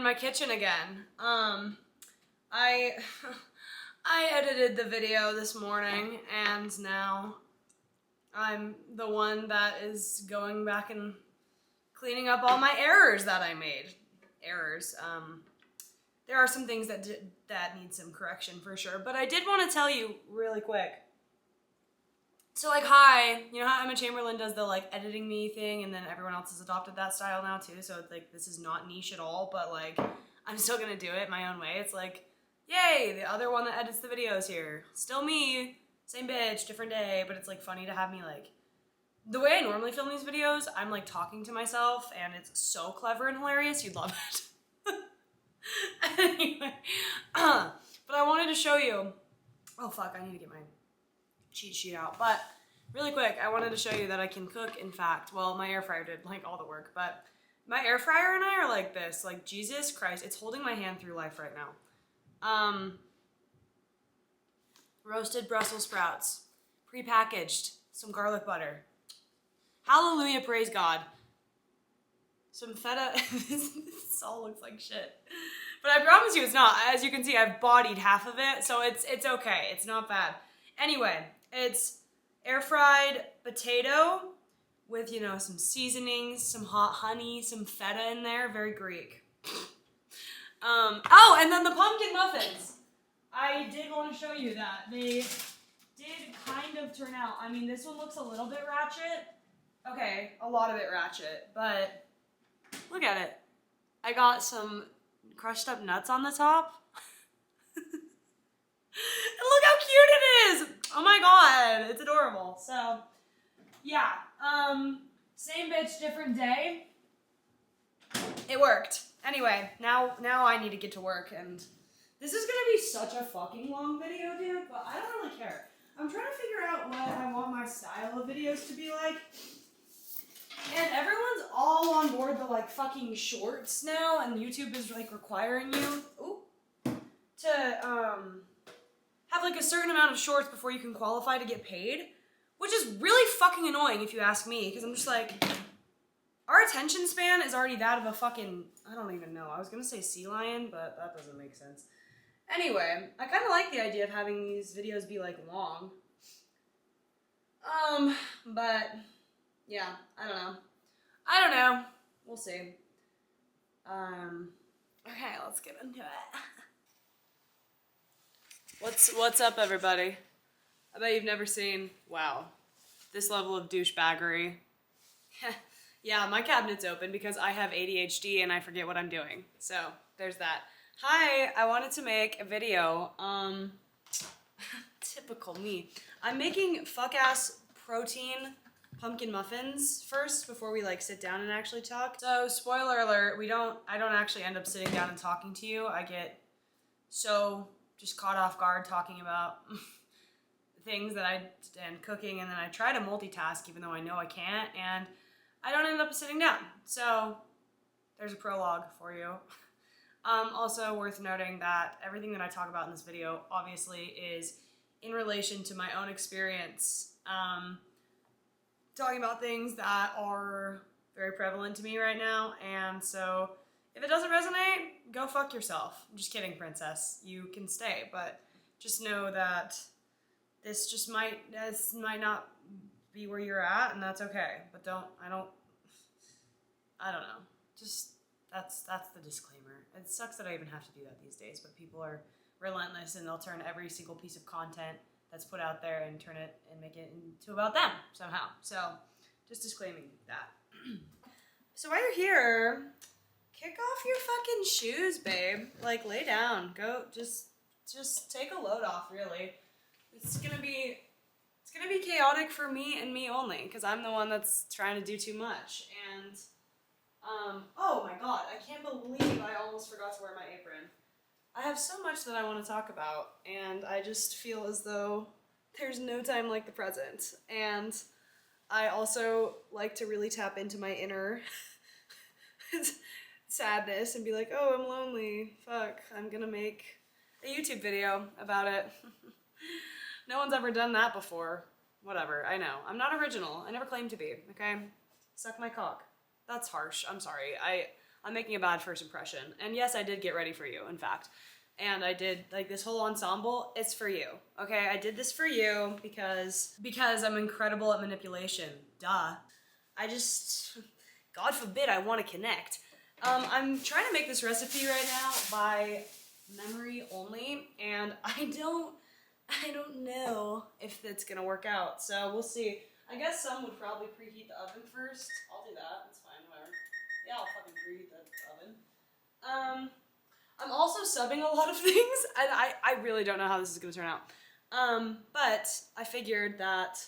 my kitchen again. I I edited the video this morning, and now I'm the one that is going back and cleaning up all my errors that I made. Errors. There are some things that need some correction for sure, but I did want to tell you really quick. So like, hi, you know how Emma Chamberlain does the like editing me thing, and then everyone else has adopted that style now too, so it's like, this is not niche at all, but like, I'm still gonna do it my own way. It's like, yay, the other one that edits the videos here. Still me, same bitch, different day, but it's like funny to have me like, the way I normally film these videos, I'm like talking to myself, and it's so clever and hilarious, you'd love it. Anyway, but I wanted to show you, oh fuck, I need to get my cheat sheet out, but really quick, I wanted to show you that I can cook, in fact. Well, my air fryer did like all the work, but my air fryer and I are like this, like Jesus Christ, it's holding my hand through life right now. Roasted Brussels sprouts, pre-packaged, some garlic butter. Hallelujah, praise God. Some feta, this all looks like shit. But I promise you it's not. As you can see, I've bodied half of it, so it's okay, it's not bad. Anyway, it's air fried potato with, you know, some seasonings, some hot honey, some feta in there, very Greek. Oh, and then the pumpkin muffins. I did want to show you that. They did kind of turn out. I mean, this one looks a little bit ratchet. Okay, a lot of it ratchet, but look at it. I got some crushed up nuts on the top. And look how cute it is! Oh my god, it's adorable. So, yeah, same bitch, different day. It worked. Anyway, now I need to get to work, and this is gonna be such a fucking long video, dude, but I don't really care. I'm trying to figure out what I want my style of videos to be like. And everyone's all on board the like fucking shorts now, and YouTube is like requiring you to have like a certain amount of shorts before you can qualify to get paid, which is really fucking annoying if you ask me, because I'm just like, our attention span is already that of a fucking, I don't even know, I was gonna say sea lion, but that doesn't make sense. Anyway, I kind of like the idea of having these videos be like long. But yeah, I don't know. We'll see. Okay, let's get into it. What's up, everybody? I bet you've never seen, wow, this level of douchebaggery. Yeah, my cabinet's open because I have ADHD and I forget what I'm doing. So, there's that. Hi, I wanted to make a video. Typical me. I'm making fuck-ass protein pumpkin muffins first before we like sit down and actually talk. So, spoiler alert, I don't actually end up sitting down and talking to you. I get so just caught off guard talking about things and cooking, and then I try to multitask even though I know I can't, and I don't end up sitting down. So there's a prologue for you. Also worth noting that everything that I talk about in this video obviously is in relation to my own experience, talking about things that are very prevalent to me right now, and so if it doesn't resonate, go fuck yourself. I'm just kidding, princess. You can stay, but just know that this might not be where you're at, and that's okay. But I don't know. Just, that's the disclaimer. It sucks that I even have to do that these days, but people are relentless, and they'll turn every single piece of content that's put out there and turn it and make it into about them somehow. So, just disclaiming that. So while you're here, kick off your fucking shoes, babe. Like, lay down. Go, just take a load off, really. It's gonna be chaotic for me and me only, because I'm the one that's trying to do too much. And, oh my god, I can't believe I almost forgot to wear my apron. I have so much that I want to talk about, and I just feel as though there's no time like the present. And I also like to really tap into my inner sadness and be like, oh, I'm lonely. Fuck, I'm gonna make a YouTube video about it. No one's ever done that before. Whatever, I know. I'm not original. I never claimed to be, okay? Suck my cock. That's harsh. I'm sorry. I I'm making a bad first impression. And yes, I did get ready for you, in fact. And I did, like, this whole ensemble, it's for you, okay? I did this for you because I'm incredible at manipulation, duh. I just, God forbid I want to connect. I'm trying to make this recipe right now by memory only, and I don't know if that's gonna work out, so we'll see. I guess some would probably preheat the oven first. I'll do that, it's fine, whatever. Yeah, I'll fucking preheat the oven. I'm also subbing a lot of things, and I really don't know how this is gonna turn out. But I figured that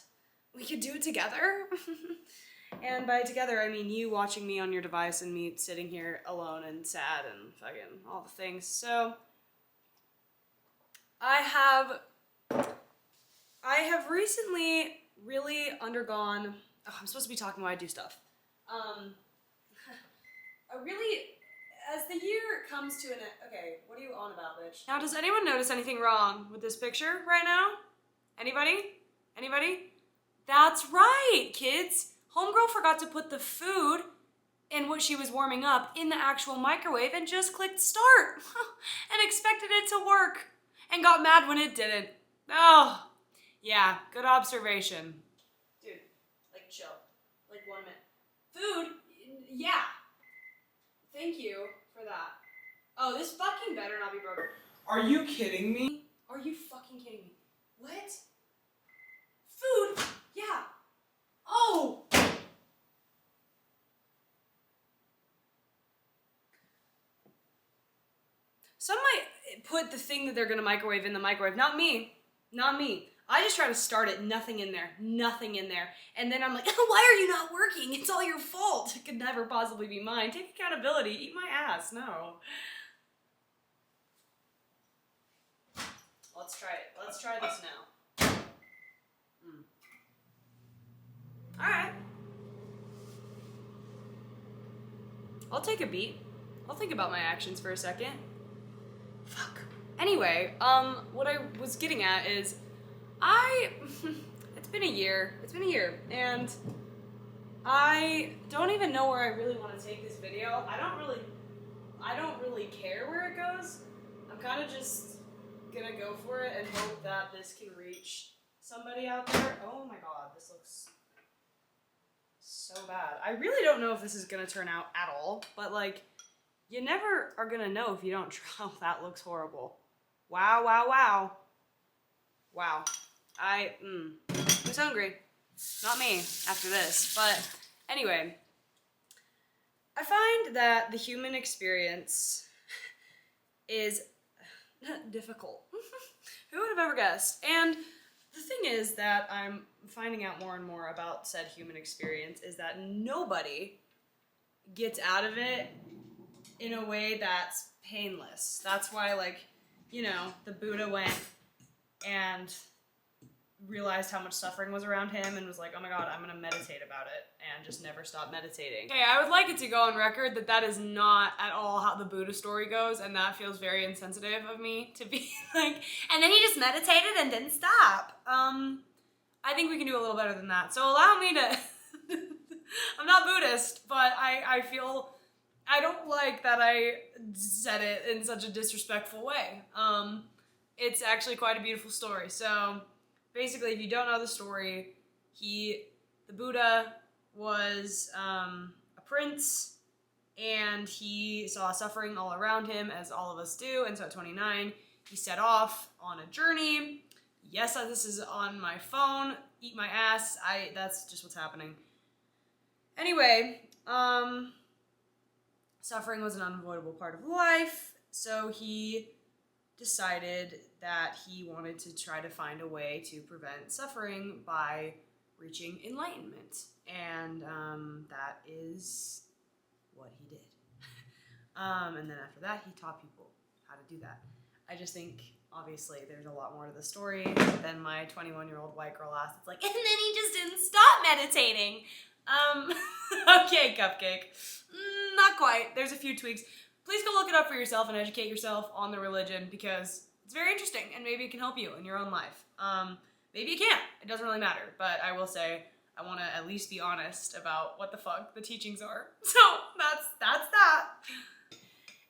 we could do it together. And by together, I mean you watching me on your device and me sitting here alone and sad and fucking all the things. So, I have recently really undergone, I'm supposed to be talking while I do stuff. As the year comes to an end, okay, what are you on about, bitch? Now, does anyone notice anything wrong with this picture right now? Anybody? Anybody? That's right, kids. Homegirl forgot to put the food and what she was warming up in the actual microwave and just clicked start and expected it to work and got mad when it didn't. Oh, yeah, good observation. Dude, like chill, like 1 minute. Food, yeah. Thank you for that. Oh, this fucking better not be broken. Are you kidding me? Are you fucking kidding me? What? Food? Yeah. Oh! Some might put the thing that they're gonna microwave in the microwave. Not me. Not me. I just try to start it, nothing in there. Nothing in there. And then I'm like, why are you not working? It's all your fault. It could never possibly be mine. Take accountability. Eat my ass. No. Let's try it. Let's try this now. Alright. I'll take a beat. I'll think about my actions for a second. Fuck. Anyway, what I was getting at is, it's been a year, and I don't even know where I really want to take this video. I don't really care where it goes. I'm kind of just gonna go for it and hope that this can reach somebody out there. Oh my god, this looks so bad. I really don't know if this is gonna turn out at all, but like, you never are gonna know if you don't try. Oh, that looks horrible. Wow, wow, wow. Wow. Who's hungry? Not me, after this. But anyway, I find that the human experience is difficult. Who would have ever guessed? And the thing is that I'm finding out more and more about said human experience is that nobody gets out of it in a way that's painless. That's why, like, you know, the Buddha went and realized how much suffering was around him and was like, oh my god, I'm gonna meditate about it, and just never stop meditating. Okay, I would like it to go on record that that is not at all how the Buddha story goes, and that feels very insensitive of me to be like, and then he just meditated and didn't stop. I think we can do a little better than that. So allow me to, I'm not Buddhist, but I feel, I don't like that I said it in such a disrespectful way. It's actually quite a beautiful story. So basically, if you don't know the story, the Buddha was a prince, and he saw suffering all around him, as all of us do, and so at 29, he set off on a journey. Yes, this is on my phone. Eat my ass. That's just what's happening. Anyway, suffering was an unavoidable part of life, so he decided that he wanted to try to find a way to prevent suffering by reaching enlightenment, and that is what he did. And then after that, he taught people how to do that. I just think, obviously, there's a lot more to the story than my 21-year-old white girl ass. It's like, and then he just didn't stop meditating. Okay, Cupcake. Not quite. There's a few tweaks. Please go look it up for yourself and educate yourself on the religion, because it's very interesting and maybe it can help you in your own life. Maybe it can't. It doesn't really matter. But I will say, I want to at least be honest about what the fuck the teachings are. So that's that.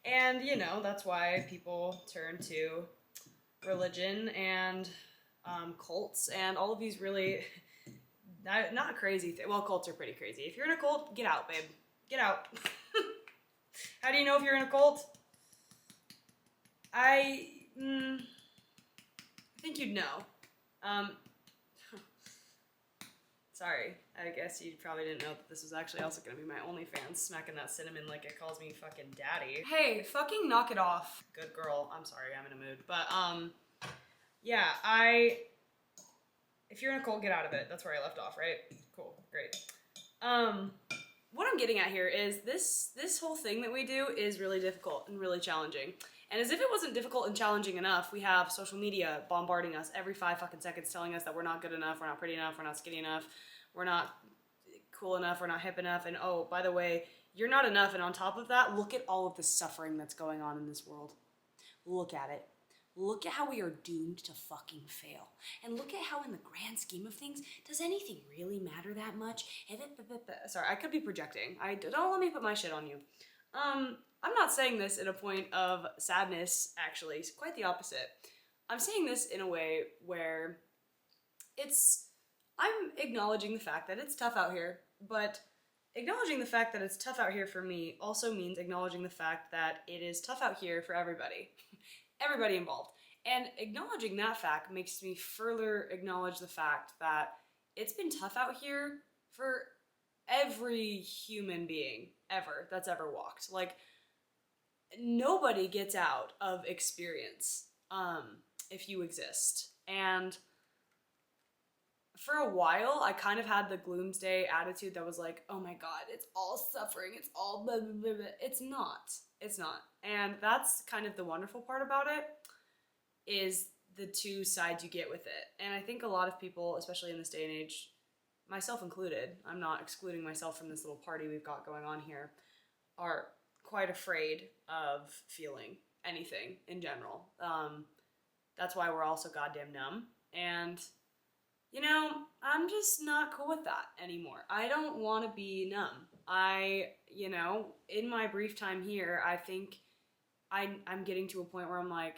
And, you know, that's why people turn to religion and cults and all of these really not crazy things. Well, cults are pretty crazy. If you're in a cult, get out, babe. Get out. How do you know if you're in a cult? I think you'd know. Sorry, I guess you probably didn't know that this was actually also gonna be my OnlyFans, smacking that cinnamon like it calls me fucking daddy. Hey, fucking knock it off. Good girl. I'm sorry, I'm in a mood. But, yeah, if you're in a cult, get out of it. That's where I left off, right? Cool, great. What I'm getting at here is this whole thing that we do is really difficult and really challenging. And as if it wasn't difficult and challenging enough, we have social media bombarding us every 5 fucking seconds telling us that we're not good enough, we're not pretty enough, we're not skinny enough, we're not cool enough, we're not hip enough, and oh, by the way, you're not enough, and on top of that, look at all of the suffering that's going on in this world. Look at it. Look at how we are doomed to fucking fail. And look at how in the grand scheme of things, does anything really matter that much? Sorry, I could be projecting. Don't let me put my shit on you. I'm not saying this in a point of sadness, actually. It's quite the opposite. I'm saying this in a way where I'm acknowledging the fact that it's tough out here, but acknowledging the fact that it's tough out here for me also means acknowledging the fact that it is tough out here for everybody. Everybody involved. And acknowledging that fact makes me further acknowledge the fact that it's been tough out here for every human being ever that's ever walked. Like, nobody gets out of experience if you exist. And for a while, I kind of had the gloomsday attitude that was like, oh my god, it's all suffering, it's all blah, blah, blah, blah. It's not. It's not. And that's kind of the wonderful part about it, is the two sides you get with it. And I think a lot of people, especially in this day and age, myself included, I'm not excluding myself from this little party we've got going on here, are quite afraid of feeling anything in general. That's why we're all so goddamn numb. And, you know, I'm just not cool with that anymore. I don't want to be numb. You know, in my brief time here, I think I'm getting to a point where I'm like,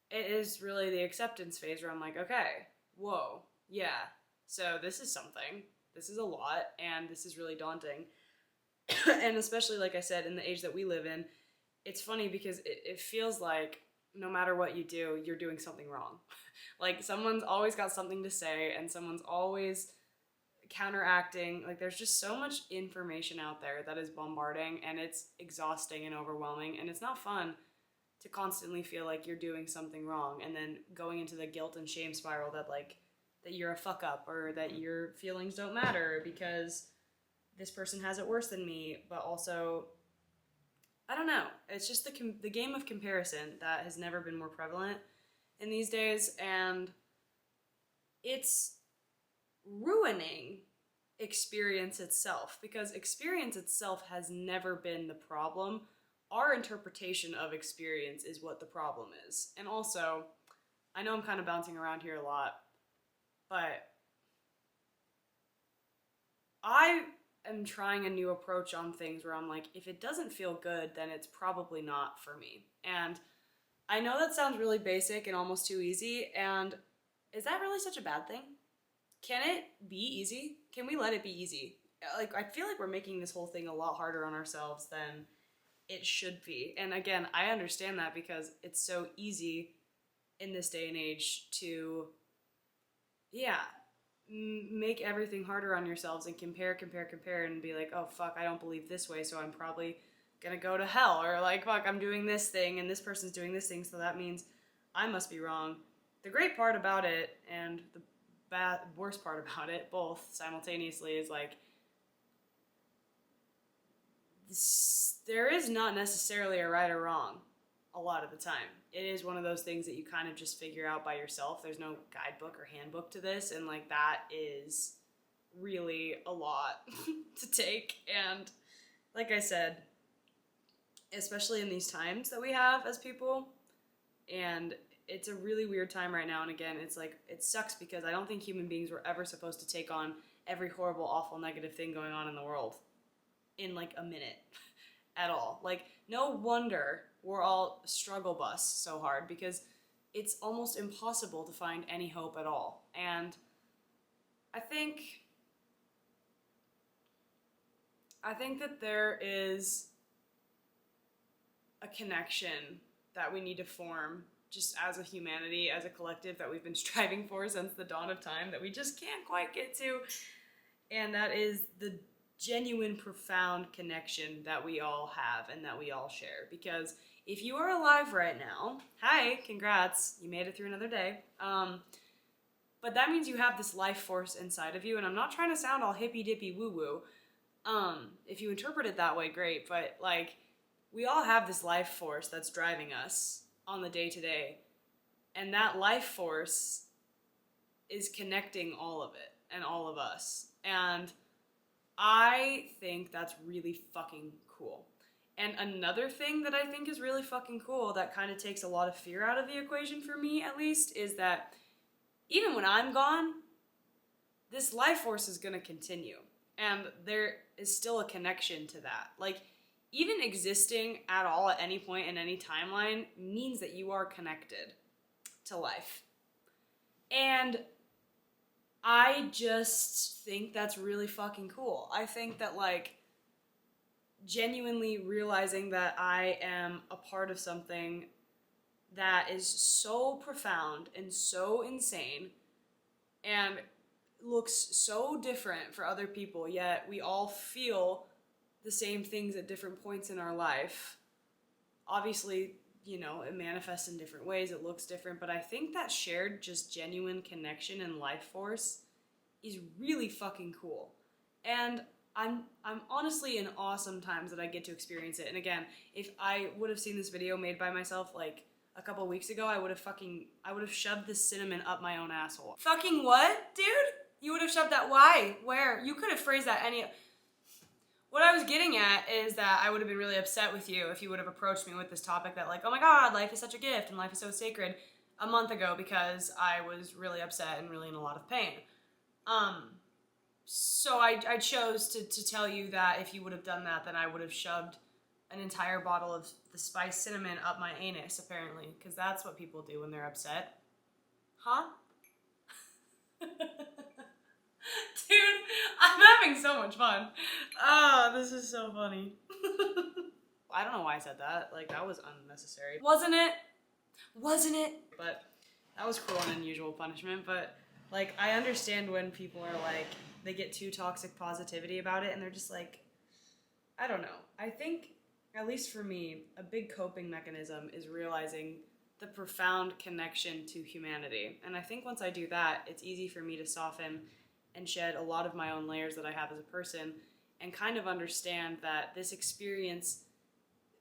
it is really the acceptance phase where I'm like, okay, whoa, yeah, so this is something. This is a lot, and this is really daunting. And especially, like I said, in the age that we live in, it's funny because it feels like no matter what you do, you're doing something wrong. Like, someone's always got something to say, and someone's always counteracting. Like, there's just so much information out there that is bombarding, and it's exhausting and overwhelming, and it's not fun to constantly feel like you're doing something wrong, and then going into the guilt and shame spiral that, like, that you're a fuck up, or that your feelings don't matter because this person has it worse than me. But also, I don't know, it's just the game of comparison that has never been more prevalent in these days, and it's ruining experience itself, because experience itself has never been the problem. Our interpretation of experience is what the problem is. And also, I know I'm kind of bouncing around here a lot, but I am trying a new approach on things where I'm like, if it doesn't feel good, then it's probably not for me. And I know that sounds really basic and almost too easy, and is that really such a bad thing? Can it be easy? Can we let it be easy? Like, I feel like we're making this whole thing a lot harder on ourselves than it should be. And again, I understand that because it's so easy in this day and age to, make everything harder on yourselves and compare and be like, oh fuck, I don't believe this way, so I'm probably gonna go to hell, or like, fuck, I'm doing this thing and this person's doing this thing, so that means I must be wrong. The great part about it, and the worst part about it, both simultaneously, is like, there is not necessarily a right or wrong a lot of the time. It is one of those things that you kind of just figure out by yourself. There's no guidebook or handbook to this, and like, that is really a lot to take. And like I said, especially in these times that we have as people, and it's a really weird time right now. And again, it's like, it sucks because I don't think human beings were ever supposed to take on every horrible, awful, negative thing going on in the world in like a minute at all. Like, no wonder we're all struggle bus so hard, because it's almost impossible to find any hope at all. And I think that there is a connection that we need to form just as a humanity, as a collective, that we've been striving for since the dawn of time, that we just can't quite get to. And that is the genuine, profound connection that we all have and that we all share. Because if you are alive right now, hi, congrats, you made it through another day. But that means you have this life force inside of you, and I'm not trying to sound all hippy-dippy woo-woo. If you interpret it that way, great, but like, we all have this life force that's driving us on the day-to-day, and that life force is connecting all of it and all of us. And I think that's really fucking cool. And another thing that I think is really fucking cool that kind of takes a lot of fear out of the equation, for me at least, is that even when I'm gone, this life force is going to continue. And there is still a connection to that. Like, even existing at all at any point in any timeline means that you are connected to life. And I just think that's really fucking cool. I think that, like, genuinely realizing that I am a part of something that is so profound and so insane and looks so different for other people, yet we all feel the same things at different points in our life. Obviously, you know, it manifests in different ways, it looks different, but I think that shared, just genuine connection and life force is really fucking cool. And I'm honestly in awe sometimes that I get to experience it. And again, if I would have seen this video made by myself like a couple weeks ago, I would have shoved this cinnamon up my own asshole. Fucking what, dude? You would have shoved that? Why? Where? You could have phrased that any... What I was getting at is that I would have been really upset with you if you would have approached me with this topic that, like, oh my god, life is such a gift and life is so sacred, a month ago, because I was really upset and really in a lot of pain. So I chose to tell you that if you would have done that, then I would have shoved an entire bottle of the spiced cinnamon up my anus, apparently, because that's what people do when they're upset. Huh? Dude, I'm having so much fun. Oh, this is so funny. I don't know why I said that. Like, that was unnecessary. Wasn't it? Wasn't it? But that was cruel and unusual punishment. But, like, I understand when people are like, they get too toxic positivity about it and they're just like, I don't know. I think, at least for me, a big coping mechanism is realizing the profound connection to humanity. And I think once I do that, it's easy for me to soften and shed a lot of my own layers that I have as a person, and kind of understand that this experience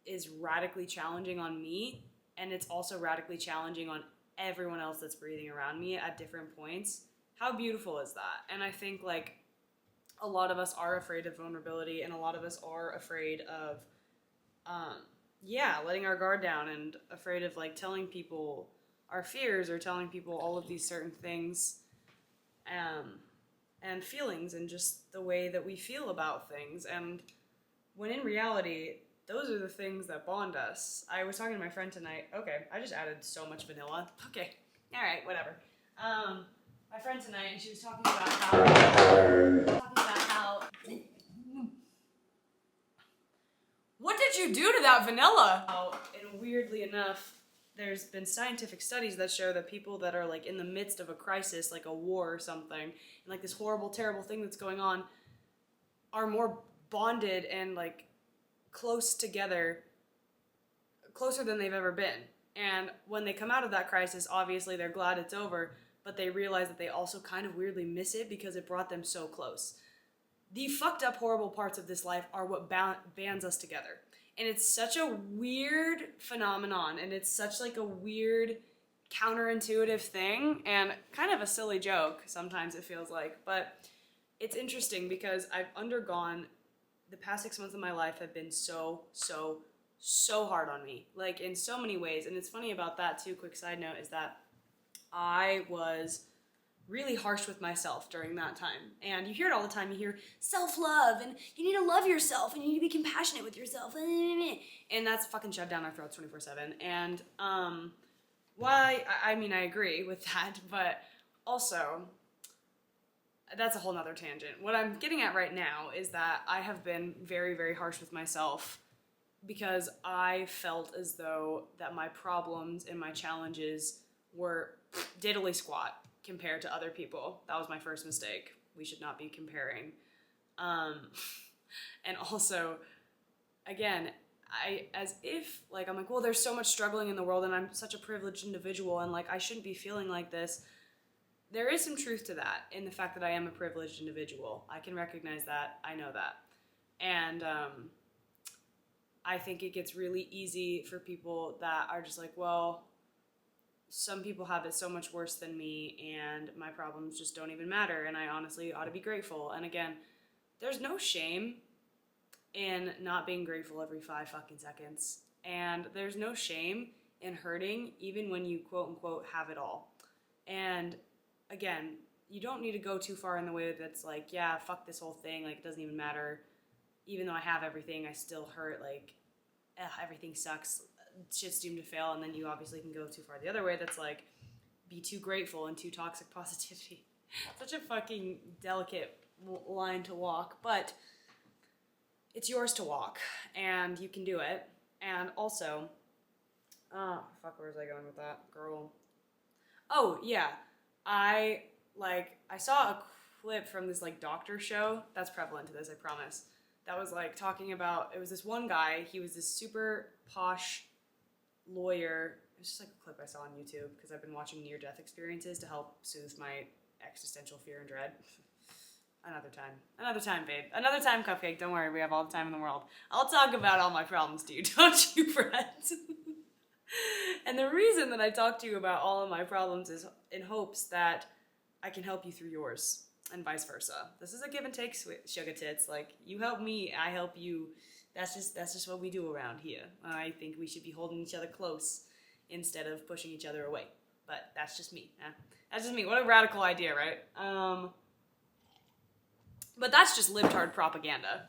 is radically challenging on me, and it's also radically challenging on everyone else that's breathing around me at different points. How beautiful is that? And I think, like, a lot of us are afraid of vulnerability, and a lot of us are afraid of, letting our guard down, and afraid of, like, telling people our fears or telling people all of these certain things, and feelings, and just the way that we feel about things. And when in reality, those are the things that bond us. I was talking to my friend tonight. Okay, I just added so much vanilla. Okay, all right, whatever. My friend tonight, and she was talking about how what did you do to that vanilla? Oh, and weirdly enough, there's been scientific studies that show that people that are, like, in the midst of a crisis, like a war or something, and, like, this horrible, terrible thing that's going on, are more bonded and, like, close together, closer than they've ever been. And when they come out of that crisis, obviously they're glad it's over, but they realize that they also kind of weirdly miss it because it brought them so close. The fucked up, horrible parts of this life are what bands us together. And it's such a weird phenomenon, and it's such, like, a weird, counterintuitive thing, and kind of a silly joke, sometimes it feels like. But it's interesting because I've undergone, the past 6 months of my life have been so hard on me, like, in so many ways. And it's funny about that too, quick side note, is that I was really harsh with myself during that time. And you hear it all the time. You hear self-love, and you need to love yourself, and you need to be compassionate with yourself. And that's fucking shoved down our throats 24/7. And I mean, I agree with that, but also, that's a whole nother tangent. What I'm getting at right now is that I have been very, very harsh with myself because I felt as though that my problems and my challenges were diddly squat compared to other people. That was my first mistake. We should not be comparing. And also, again, I'm like, well, there's so much struggling in the world and I'm such a privileged individual and like I shouldn't be feeling like this. There is some truth to that in the fact that I am a privileged individual. I can recognize that. I know that. And I think it gets really easy for people that are just like, well, some people have it so much worse than me and my problems just don't even matter and I honestly ought to be grateful. And again, there's no shame in not being grateful every 5 fucking seconds. And there's no shame in hurting even when you quote unquote have it all. And again, you don't need to go too far in the way that's like, yeah, fuck this whole thing, like it doesn't even matter. Even though I have everything, I still hurt, like, everything sucks, shit's doomed to fail, and then you obviously can go too far the other way that's like, be too grateful and too toxic positivity. Such a fucking delicate line to walk, but it's yours to walk, and you can do it. And also, where was I going with that, girl? Oh, yeah, I saw a clip from this, like, doctor show, that's prevalent to this, I promise, that was, like, talking about, it was this one guy, he was this super posh lawyer, it was just, like, a clip I saw on YouTube, because I've been watching near-death experiences to help soothe my existential fear and dread. Another time, babe. Another time, Cupcake, don't worry, we have all the time in the world. I'll talk about all my problems to you, don't you fret. And the reason that I talk to you about all of my problems is in hopes that I can help you through yours, and vice versa. This is a give and take, sugar tits. Like, you help me, I help you. That's just what we do around here. I think we should be holding each other close instead of pushing each other away. But that's just me. That's just me. What a radical idea, right? But that's just libtard propaganda.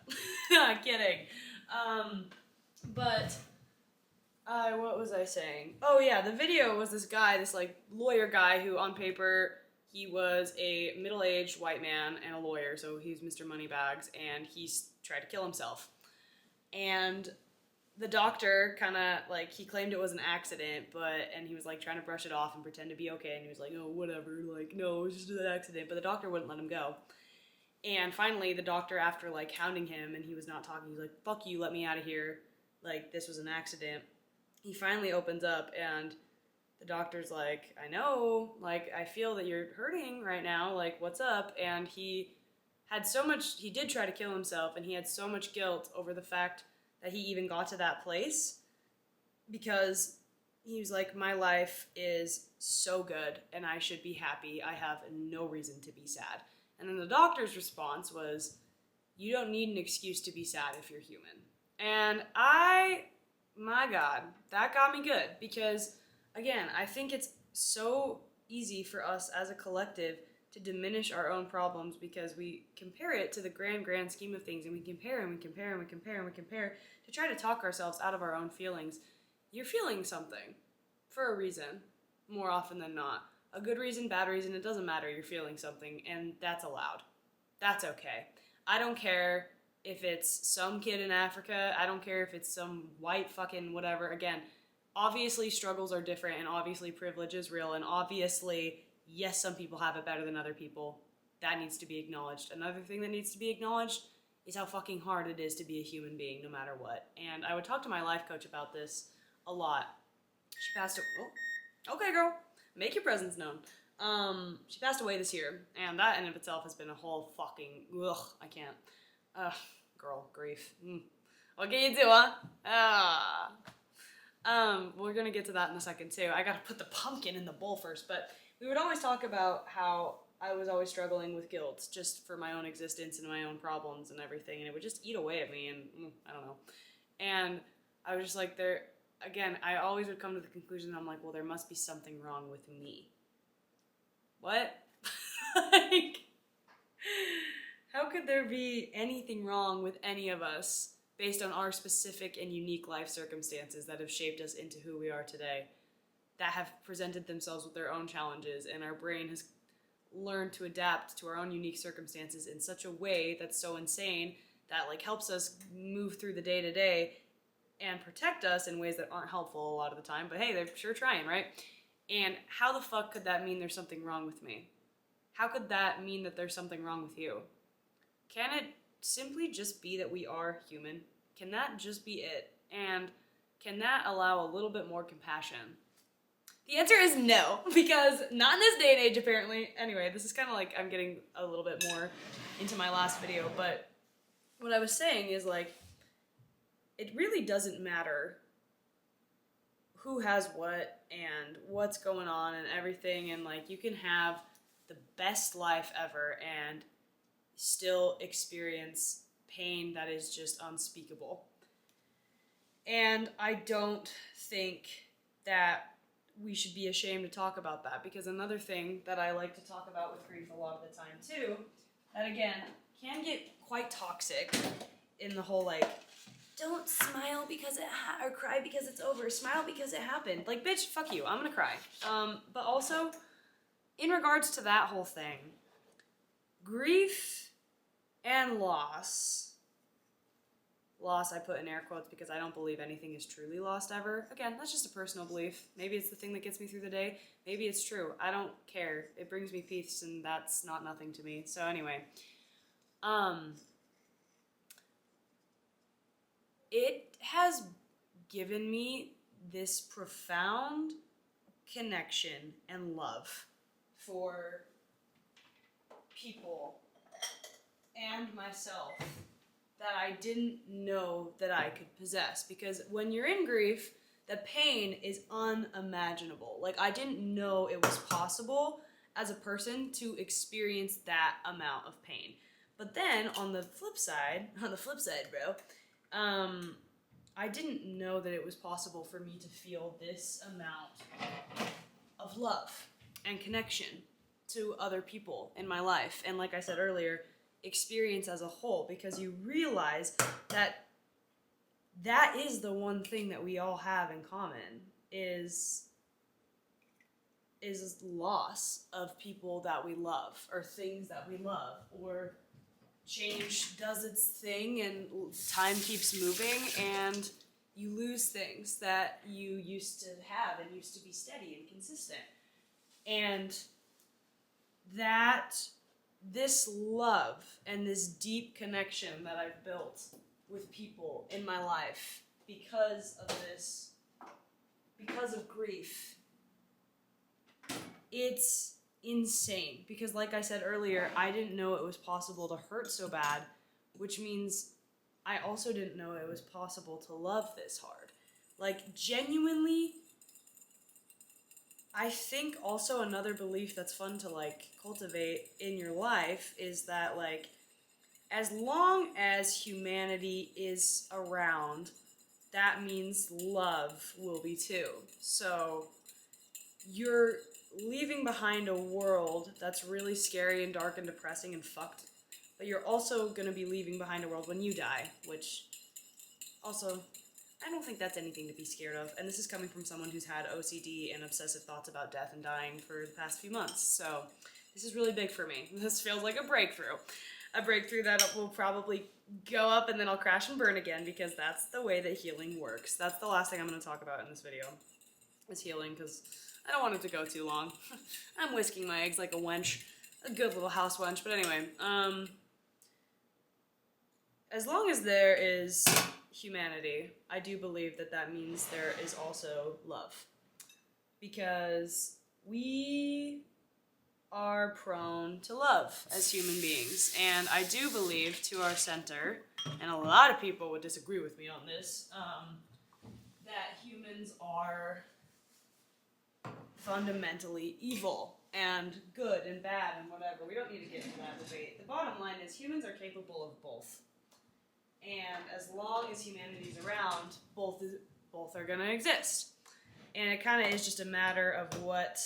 Kidding. What was I saying? Oh yeah, the video was this guy, this like lawyer guy who on paper, he was a middle-aged white man and a lawyer, so he's Mr. Moneybags, and he's tried to kill himself. And the doctor kind of, like, he claimed it was an accident, and he was, like, trying to brush it off and pretend to be okay, and he was like, oh, whatever, like, no, it was just an accident, but the doctor wouldn't let him go. And finally, the doctor, after, like, hounding him, and he was not talking, he was like, fuck you, let me out of here, like, this was an accident. He finally opens up, and the doctor's like, I know, like, I feel that you're hurting right now, like, what's up? And he did try to kill himself, and he had so much guilt over the fact that he even got to that place, because he was like, my life is so good, and I should be happy, I have no reason to be sad. And then the doctor's response was, you don't need an excuse to be sad if you're human. And my God, that got me good, because, again, I think it's so easy for us as a collective to diminish our own problems because we compare it to the grand scheme of things, and we compare to try to talk ourselves out of our own feelings. You're feeling something for a reason, more often than not. A good reason, bad reason, it doesn't matter, you're feeling something, and that's allowed. That's okay. I don't care if it's some kid in Africa, I don't care if it's some white fucking whatever. Again, obviously struggles are different, and obviously privilege is real, and obviously, yes, some people have it better than other people. That needs to be acknowledged. Another thing that needs to be acknowledged is how fucking hard it is to be a human being, no matter what. And I would talk to my life coach about this a lot. She passed away. Oh, okay, girl. Make your presence known. She passed away this year, and that in of itself has been a whole fucking, I can't. Girl, grief. What can you do, huh? We're gonna get to that in a second, too. I gotta put the pumpkin in the bowl first, but we would always talk about how I was always struggling with guilt, just for my own existence and my own problems and everything, and it would just eat away at me, and I don't know. And I was just like, again, I always would come to the conclusion that I'm like, well, there must be something wrong with me. What? Like, how could there be anything wrong with any of us based on our specific and unique life circumstances that have shaped us into who we are today, that have presented themselves with their own challenges, and our brain has learned to adapt to our own unique circumstances in such a way that's so insane that like helps us move through the day to day and protect us in ways that aren't helpful a lot of the time, but hey, they're sure trying, right? And how the fuck could that mean there's something wrong with me? How could that mean that there's something wrong with you? Can it simply just be that we are human? Can that just be it? And can that allow a little bit more compassion? The answer is no, because not in this day and age, apparently. Anyway, this is kind of like I'm getting a little bit more into my last video, but what I was saying is like, it really doesn't matter who has what and what's going on and everything, and like you can have the best life ever and still experience pain that is just unspeakable. And I don't think that we should be ashamed to talk about that, because another thing that I like to talk about with grief a lot of the time too, that again can get quite toxic in the whole like, don't smile because or cry because it's over, smile because it happened. Like, bitch, fuck you, I'm gonna cry. But also, in regards to that whole thing, grief and loss I put in air quotes because I don't believe anything is truly lost ever. Again, that's just a personal belief. Maybe it's the thing that gets me through the day. Maybe it's true. I don't care. It brings me peace, and that's not nothing to me. So anyway, it has given me this profound connection and love for people and myself that I didn't know that I could possess. Because when you're in grief, the pain is unimaginable. Like, I didn't know it was possible as a person to experience that amount of pain. But then on the flip side, bro, I didn't know that it was possible for me to feel this amount of love and connection to other people in my life. And like I said earlier, experience as a whole, because you realize that that is the one thing that we all have in common is loss of people that we love, or things that we love, or change does its thing and time keeps moving and you lose things that you used to have and used to be steady and consistent. And that this love and this deep connection that I've built with people in my life because of grief, it's insane. Because like I said earlier, I didn't know it was possible to hurt so bad, which means I also didn't know it was possible to love this hard. Like, genuinely, I think also another belief that's fun to like cultivate in your life is that like, as long as humanity is around, that means love will be too. So you're leaving behind a world that's really scary and dark and depressing and fucked, but you're also going to be leaving behind a world when you die, which also, I don't think that's anything to be scared of. And this is coming from someone who's had OCD and obsessive thoughts about death and dying for the past few months. So this is really big for me. This feels like a breakthrough. A breakthrough that will probably go up and then I'll crash and burn again, because that's the way that healing works. That's the last thing I'm going to talk about in this video, is healing, because I don't want it to go too long. I'm whisking my eggs like a wench. A good little house wench. But anyway, as long as there is humanity, I do believe that that means there is also love. Because we are prone to love as human beings. And I do believe, to our center, and a lot of people would disagree with me on this, that humans are fundamentally evil and good and bad and whatever. We don't need to get into that debate. The bottom line is humans are capable of both. And as long as humanity's around, both are going to exist. And it kind of is just a matter of what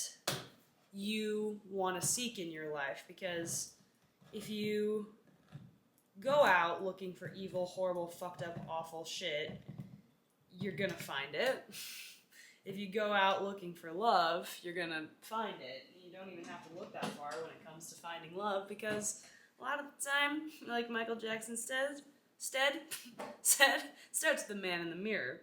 you want to seek in your life, because if you go out looking for evil, horrible, fucked up, awful shit, you're gonna find it. If you go out looking for love, you're gonna find it. You don't even have to look that far when it comes to finding love, because a lot of the time, like Michael Jackson said, starts the man in the mirror.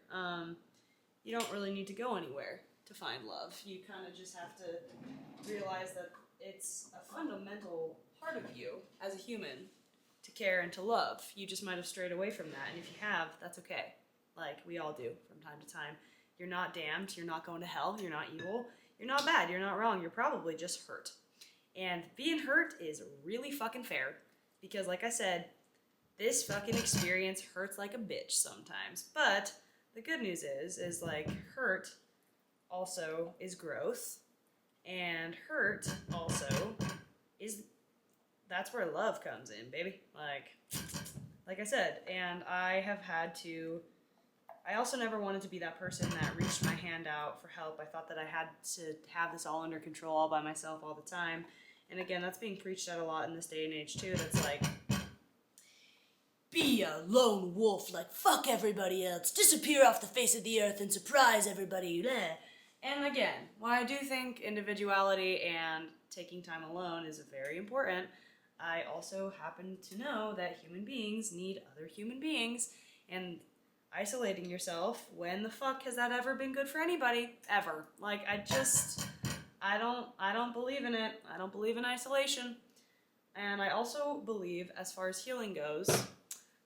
You don't really need to go anywhere to find love. You kind of just have to realize that it's a fundamental part of you as a human to care and to love. You just might have strayed away from that, and if you have, that's okay. Like, we all do from time to time. You're not damned, you're not going to hell, you're not evil, you're not bad, you're not wrong, you're probably just hurt. And being hurt is really fucking fair, because like I said, this fucking experience hurts like a bitch sometimes. But the good news is like, hurt also is growth, and hurt also is, that's where love comes in, baby. Like I said, and I have had to, I also never wanted to be that person that reached my hand out for help. I thought that I had to have this all under control all by myself all the time. And again, that's being preached at a lot in this day and age too. That's like, be a lone wolf, like fuck everybody else, disappear off the face of the earth and surprise everybody. Bleh. And again, while I do think individuality and taking time alone is very important, I also happen to know that human beings need other human beings, and isolating yourself, when the fuck has that ever been good for anybody? Ever. Like, I don't believe in it. I don't believe in isolation. And I also believe, as far as healing goes,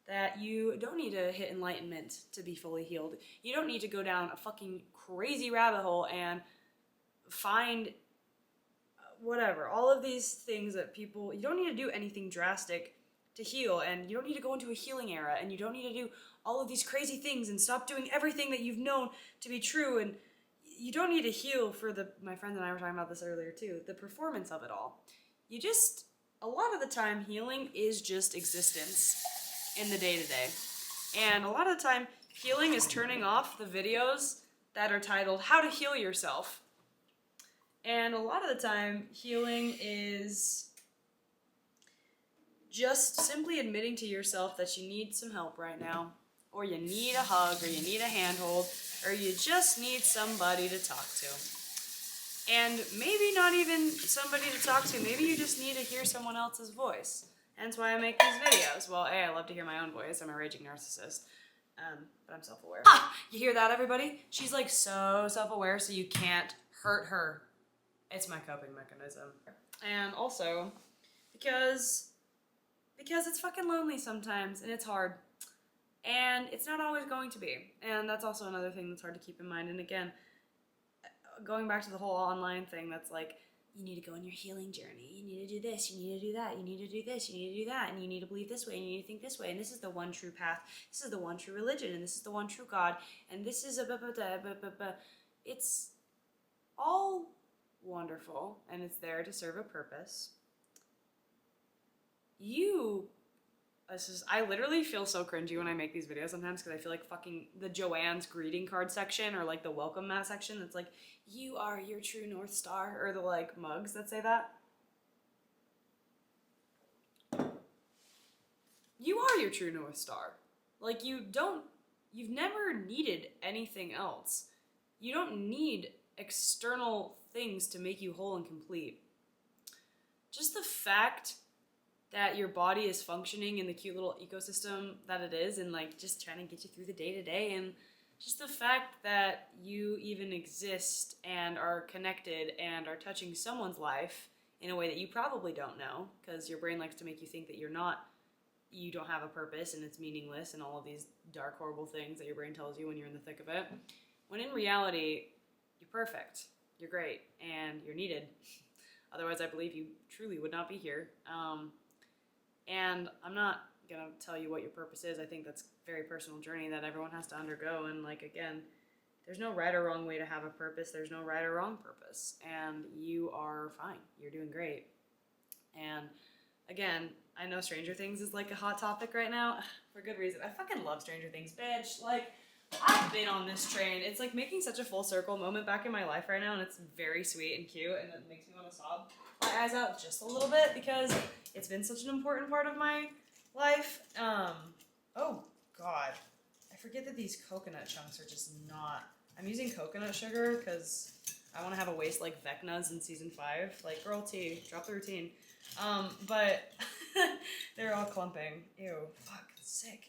that you don't need to hit enlightenment to be fully healed. You don't need to go down a fucking crazy rabbit hole and find whatever, all of these things that people, you don't need to do anything drastic to heal, and you don't need to go into a healing era, and you don't need to do all of these crazy things and stop doing everything that you've known to be true, and you don't need to heal for my friends and I were talking about this earlier too, the performance of it all. You just, a lot of the time, healing is just existence in the day-to-day. And a lot of the time, healing is turning off the videos that are titled, How to Heal Yourself. And a lot of the time, healing is just simply admitting to yourself that you need some help right now, or you need a hug, or you need a handhold, or you just need somebody to talk to. And maybe not even somebody to talk to, maybe you just need to hear someone else's voice. Hence why I make these videos. Well, A, I love to hear my own voice, I'm a raging narcissist, but I'm self-aware. Ah! You hear that, everybody? She's like so self-aware, so you can't hurt her. It's my coping mechanism. And also, because it's fucking lonely sometimes, and it's hard. And it's not always going to be. And that's also another thing that's hard to keep in mind. And again, going back to the whole online thing, that's like, you need to go on your healing journey. You need to do this, you need to do that, you need to do this, you need to do that, and you need to believe this way, and you need to think this way, and this is the one true path, this is the one true religion, and this is the one true God, and this is It's all wonderful, and it's there to serve a purpose. I literally feel so cringy when I make these videos sometimes, because I feel like fucking the Joanne's greeting card section, or like the welcome mat section that's like, you are your true North Star, or the like mugs that say that. You are your true North Star. Like, you've never needed anything else. You don't need external things to make you whole and complete. Just the fact that your body is functioning in the cute little ecosystem that it is, and like just trying to get you through the day to day, and just the fact that you even exist and are connected and are touching someone's life in a way that you probably don't know, because your brain likes to make you think that you don't have a purpose and it's meaningless and all of these dark, horrible things that your brain tells you when you're in the thick of it. When in reality, you're perfect, you're great, and you're needed. Otherwise, I believe you truly would not be here. And I'm not gonna tell you what your purpose is. I think that's a very personal journey that everyone has to undergo. And like, again, there's no right or wrong way to have a purpose. There's no right or wrong purpose. And you are fine. You're doing great. And again, I know Stranger Things is like a hot topic right now for good reason. I fucking love Stranger Things, bitch. Like, I've been on this train. It's like making such a full circle moment back in my life right now, and it's very sweet and cute, and it makes me want to sob my eyes out just a little bit because it's been such an important part of my life. Oh God, I forget that these coconut chunks are just not. I'm using coconut sugar because I want to have a waist like Vecna's in season 5. Like, girl T, drop the routine. But they're all clumping. Ew, fuck, sick.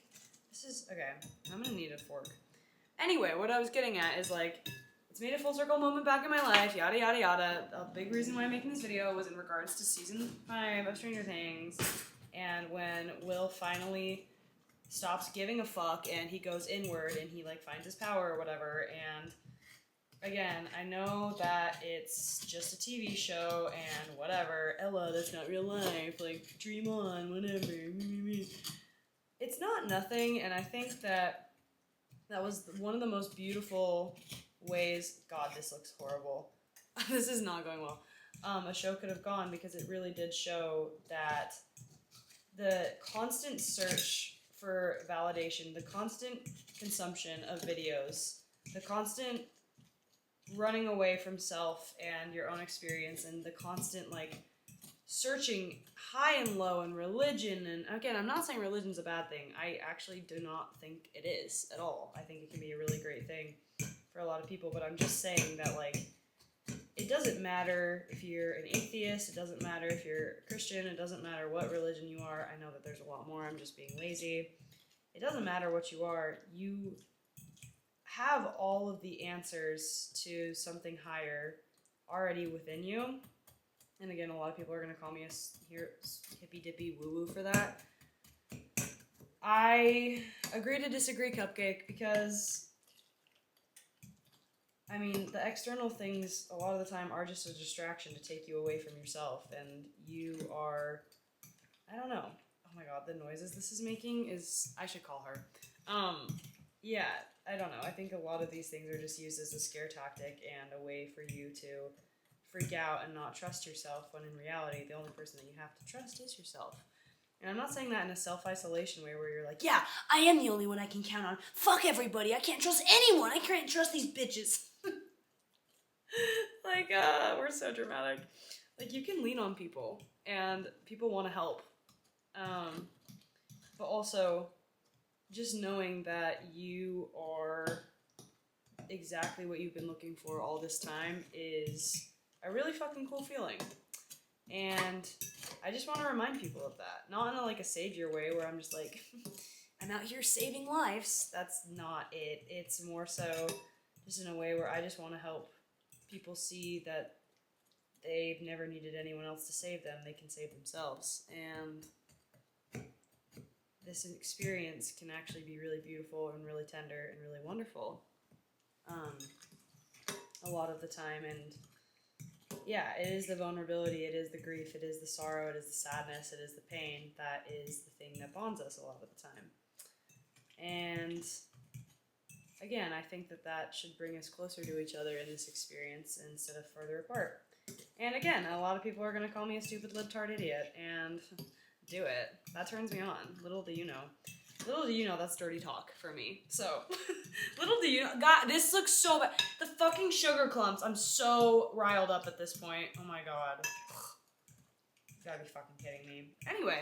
This is, okay, I'm gonna need a fork. Anyway, what I was getting at is like, it's made a full circle moment back in my life, yada yada yada. A big reason why I'm making this video was in regards to season 5 of Stranger Things, and when Will finally stops giving a fuck and he goes inward and he like finds his power or whatever. And again, I know that it's just a TV show and whatever. Ella, that's not real life. Like, dream on, whatever. It's not nothing, and I think that was one of the most beautiful ways. God, this looks horrible. This is not going well. A show could have gone, because it really did show that the constant search for validation, the constant consumption of videos, the constant running away from self and your own experience, and the constant like searching high and low in religion. And again, I'm not saying religion's a bad thing. I actually do not think it is at all. I think it can be a really great thing for a lot of people, but I'm just saying that like, it doesn't matter if you're an atheist, it doesn't matter if you're a Christian, it doesn't matter what religion you are. I know that there's a lot more, I'm just being lazy. It doesn't matter what you are, you have all of the answers to something higher already within you. And again, a lot of people are going to call me a hippy-dippy woo-woo for that. I agree to disagree, Cupcake, because, I mean, the external things a lot of the time are just a distraction to take you away from yourself, and you are, I don't know. Oh my God, the noises this is making is, I should call her. Yeah, I don't know. I think a lot of these things are just used as a scare tactic and a way for you to freak out and not trust yourself, when in reality, the only person that you have to trust is yourself. And I'm not saying that in a self-isolation way where you're like, yeah, I am the only one I can count on. Fuck everybody. I can't trust anyone. I can't trust these bitches. Like, we're so dramatic. Like, you can lean on people, and people want to help. But also, just knowing that you are exactly what you've been looking for all this time is a really fucking cool feeling. And I just want to remind people of that. Not in a, like a savior way where I'm just like, I'm out here saving lives. That's not it. It's more so just in a way where I just want to help people see that they've never needed anyone else to save them. They can save themselves. And this experience can actually be really beautiful and really tender and really wonderful a lot of the time. And yeah, it is the vulnerability, it is the grief, it is the sorrow, it is the sadness, it is the pain that is the thing that bonds us a lot of the time. And again, I think that that should bring us closer to each other in this experience instead of further apart. And again, a lot of people are going to call me a stupid libtard idiot, and do it. That turns me on. Little do you know. Little do you know that's dirty talk for me. So, little do you know. God, this looks so bad. The fucking sugar clumps. I'm so riled up at this point. Oh my God. You gotta be fucking kidding me. Anyway,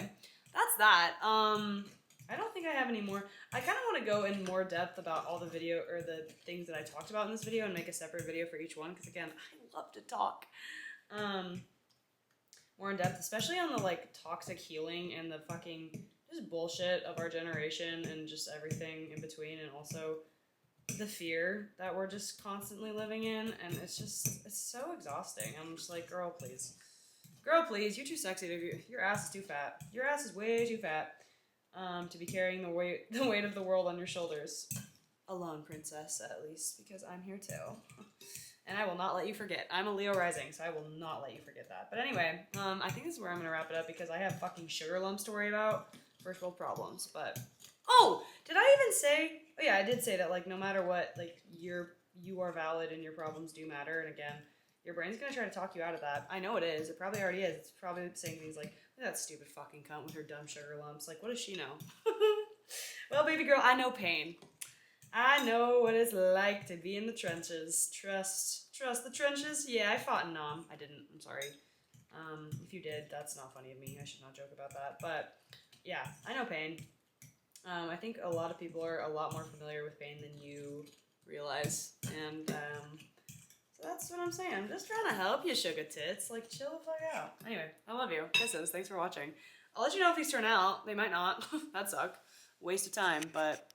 that's that. I don't think I have any more. I kind of want to go in more depth about all the video, or the things that I talked about in this video, and make a separate video for each one, because again, I love to talk. More in depth, especially on the like toxic healing and the fucking just bullshit of our generation and just everything in between, and also the fear that we're just constantly living in, and it's so exhausting. I'm just like, girl, please, you're too sexy your ass is too fat. Your ass is way too fat to be carrying the weight of the world on your shoulders alone, princess, at least, because I'm here too. And I will not let you forget. I'm a Leo rising, so I will not let you forget that. But anyway, I think this is where I'm going to wrap it up, because I have fucking sugar lumps to worry about. First world problems. But, oh, did I even say, oh yeah, I did say that, like, no matter what, like, you are valid and your problems do matter. And again, your brain's going to try to talk you out of that. I know it is. It probably already is. It's probably saying things like, look at that stupid fucking cunt with her dumb sugar lumps. Like, what does she know? Well, baby girl, I know pain. I know what it's like to be in the trenches. Trust the trenches? Yeah, I fought in Nam. I didn't, I'm sorry. If you did, that's not funny of me. I should not joke about that. But yeah, I know pain. I think a lot of people are a lot more familiar with pain than you realize. And so that's what I'm saying. I'm just trying to help you, sugar tits. Like, chill the fuck out. Anyway, I love you. Kisses. Thanks for watching. I'll let you know if these turn out. They might not. That'd suck. Waste of time, but...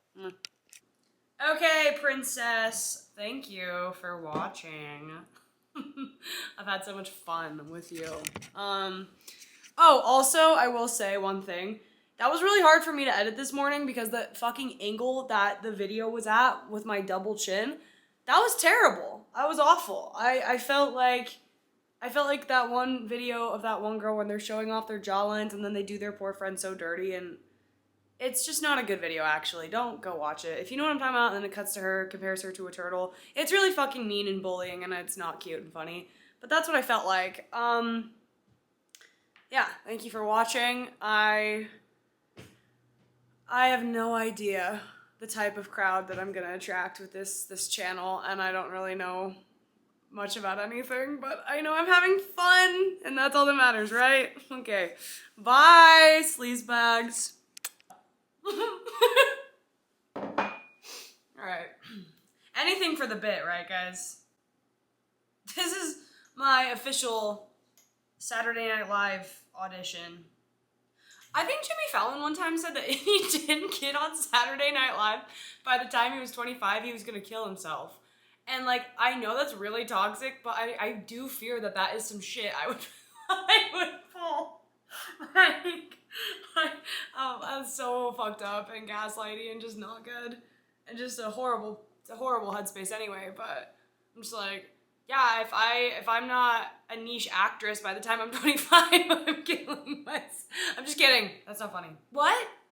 Okay, princess. Thank you for watching. I've had so much fun with you. Oh, also, I will say one thing. That was really hard for me to edit this morning because the fucking angle that the video was at with my double chin, that was terrible. That was awful. I felt like that one video of that one girl when they're showing off their jawlines and then they do their poor friend so dirty, and it's just not a good video, actually. Don't go watch it. If you know what I'm talking about, and then it cuts to her, compares her to a turtle. It's really fucking mean and bullying, and it's not cute and funny. But that's what I felt like. Yeah, thank you for watching. I have no idea the type of crowd that I'm gonna attract with this channel, and I don't really know much about anything, but I know I'm having fun, and that's all that matters, right? Okay. Bye, sleazebags. Alright. Anything for the bit, right, guys? This is my official Saturday Night Live audition. I think Jimmy Fallon one time said that if he didn't get on Saturday Night Live by the time he was 25, he was gonna kill himself. And, like, I know that's really toxic, but I do fear that that is some shit I would pull. That's so fucked up and gaslighty and just not good. And just a horrible headspace anyway, but I'm just like, yeah, if I'm not a niche actress by the time I'm 25, I'm killing myself. I'm just kidding. That's not funny. What?